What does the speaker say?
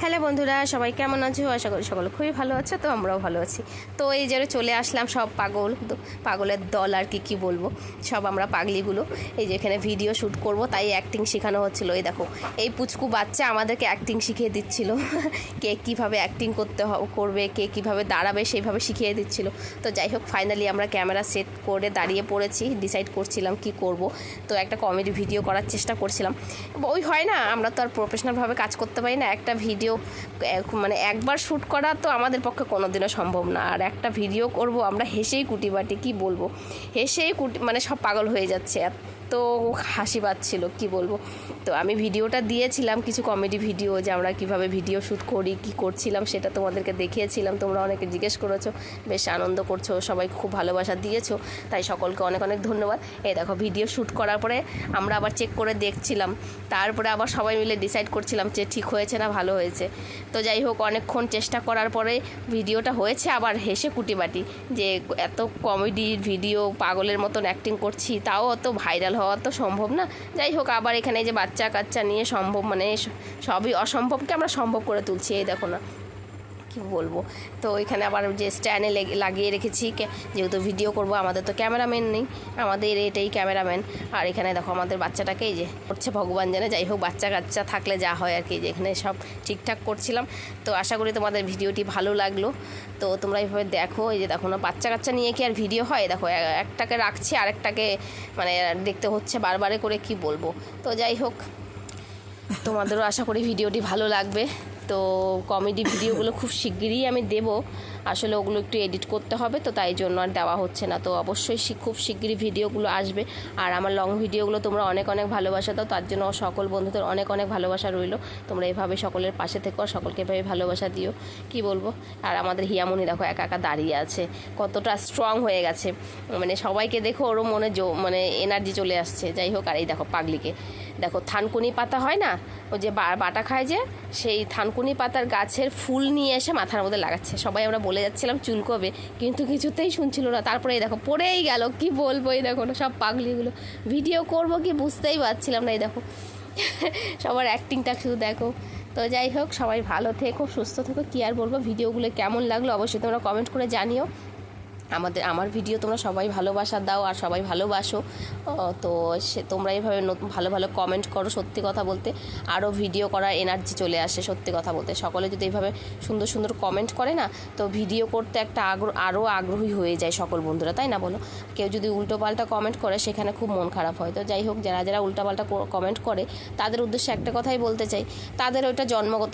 Hello বন্ধুরা, সবাই কেমন আছো? আশা করি সকলে খুবই ভালো আছে। তো আমরাও ভালো আছি। তো এই যে চলে আসলাম সব পাগলের দল আর কি বলবো, সব আমরা পাগলিগুলো এই যে এখানে ভিডিও শ্যুট করব, তাই অ্যাক্টিং শেখানো হচ্ছিল। এই দেখো এই পুচকু বাচ্চা আমাদেরকে অ্যাক্টিং শিখিয়ে দিচ্ছিল কে কীভাবে অ্যাক্টিং করবে, কে কীভাবে দাঁড়াবে সেইভাবে শিখিয়ে দিচ্ছিল। তো যাই হোক, ফাইনালি আমরা ক্যামেরা সেট করে দাঁড়িয়ে পড়েছি, ডিসাইড করছিলাম কি করব। তো একটা কমেডি ভিডিও করার চেষ্টা করছিলাম। ওই হয় না, আমরা তো আর প্রফেশনালভাবে কাজ করতে পারি না। একটা ভিডিও মানে একবার শ্যুট করা তো আমাদের পক্ষে কোনো দিনও সম্ভব না। আর একটা ভিডিও করব আমরা হেসেই কুটিবাটি, কি বলবো, হেসেই মানে সব পাগল হয়ে যাচ্ছে, এত হাসি পাচ্ছিল কি বলবো। তো আমি ভিডিওটা দিয়েছিলাম, কিছু কমেডি ভিডিও, যে আমরা কীভাবে ভিডিও শ্যুট করি, কি করছিলাম সেটা তোমাদেরকে দেখিয়েছিলাম। তোমরা অনেকে জিজ্ঞেস করেছো, বেশ আনন্দ করছো, সবাই খুব ভালোবাসা দিয়েছো, তাই সকলকে অনেক অনেক ধন্যবাদ। এই দেখো ভিডিও শ্যুট করার পরে আমরা আবার চেক করে দেখছিলাম, তারপরে আবার সবাই মিলে ডিসাইড করছিলাম যে ঠিক হয়েছে না ভালো হয়েছে। তো যাই হোক, অনেকক্ষণ চেষ্টা করার পরে ভিডিওটা হয়েছে। আবার হেসে কুটিবাটি যে এত কমেডির ভিডিও, পাগলের মতন অ্যাক্টিং করছি, তাও অত ভাইরাল হওয়া তো সম্ভব না। যাই হোক, আবার এখানে যে বাচ্চা কাচ্চা নিয়ে সম্ভব, মানে সবই অসম্ভবকে আমরা সম্ভব করে তুলছি। এই দেখো না, কি বলবো। তো এখানে আবার যে স্ট্যান্ডে লাগিয়ে রেখেছি, যেহেতু ভিডিও করব, আমাদের তো ক্যামেরাম্যান নেই, আমাদের এটাই ক্যামেরাম্যান। আর এখানে দেখো আমাদের বাচ্চাটাকে এই যে করছে, ভগবান জানে। যাই হোক, বাচ্চা কাচ্চা থাকলে যা হয় আর কি, যে এখানে সব ঠিকঠাক করছিলাম। তো আশা করি তোমাদের ভিডিওটি ভালো লাগলো। তো তোমরা এইভাবে দেখো, এই যে দেখো না, বাচ্চা কাচ্চা নিয়ে কি আর ভিডিও হয়? দেখো একটাকে রাখছি, আরেকটাকে মানে দেখতে হচ্ছে বারবারে করে, কি বলবো। তো যাই হোক, তোমাদেরও আশা করি ভিডিওটি ভালো লাগবে। তো কমেডি ভিডিওগুলো খুব শিগগিরই আমি দেব, আসলে ওগুলো একটু এডিট করতে হবে, তো তাই জন্য আর দেওয়া হচ্ছে না। তো অবশ্যই খুব শিগগিরই ভিডিওগুলো আসবে। আর আমার লং ভিডিওগুলো তোমরা অনেক অনেক ভালোবাসা দাও, তার জন্য সকল বন্ধুদের অনেক অনেক ভালোবাসা রইলো। তোমরা এভাবে সকলের পাশে থেকো, সকলকে এভাবে ভালোবাসা দিও, কি বলবো। আর আমাদের হিয়ামণি দেখো একা একা দাঁড়িয়ে আছে, কতটা স্ট্রং হয়ে গেছে, মানে সবাইকে দেখো ওরও মনে মানে এনার্জি চলে আসছে। যাই হোক, আর এই দেখো পাগলিকে দেখো, থানকুনি পাতা হয় না, ও যে বাটা খায় যে, সেই থানকুনি পাতার গাছের ফুল নিয়ে এসে মাথার মধ্যে লাগাচ্ছে। সবাই আমরা বলে যাচ্ছিলাম চুলকবে, কিন্তু কিছুতেই শুনছিল না। তারপরে এই দেখো পড়েই গেল, কি বলবো। এই দেখো না, সব পাগলিগুলো ভিডিও করব কি বুঝতেই পারছিলাম না। এই দেখো সবার অ্যাক্টিংটা শুধু দেখো। তো যাই হোক, সবাই ভালো থেকো, সুস্থ থেকো, কি আর বলবো। ভিডিওগুলো কেমন লাগলো অবশ্যই তোমরা কমেন্ট করে জানিও। আমার ভিডিও তোমরা সবাই ভালোবাসা দাও আর সবাই ভালোবাসো। তো তোমরা এইভাবে নতুন ভালো ভালো কমেন্ট করো। সত্যি কথা বলতে আরও ভিডিও করার এনার্জি চলে আসে। সত্যি কথা বলতে সকলে যদি এইভাবে সুন্দর সুন্দর কমেন্ট করে না, তো ভিডিও করতে একটা আরও আগ্রহী হয়ে যায় সকল বন্ধুরা, তাই না বলো? কেউ যদি উল্টোপাল্টা কমেন্ট করে, সেখানে খুব মন খারাপ হয়। তো যাই হোক, যারা যারা উল্টোপাল্টা কমেন্ট করে, তাদের উদ্দেশ্যে একটা কথাই বলতে চাই, তাদের ওইটা জন্মগত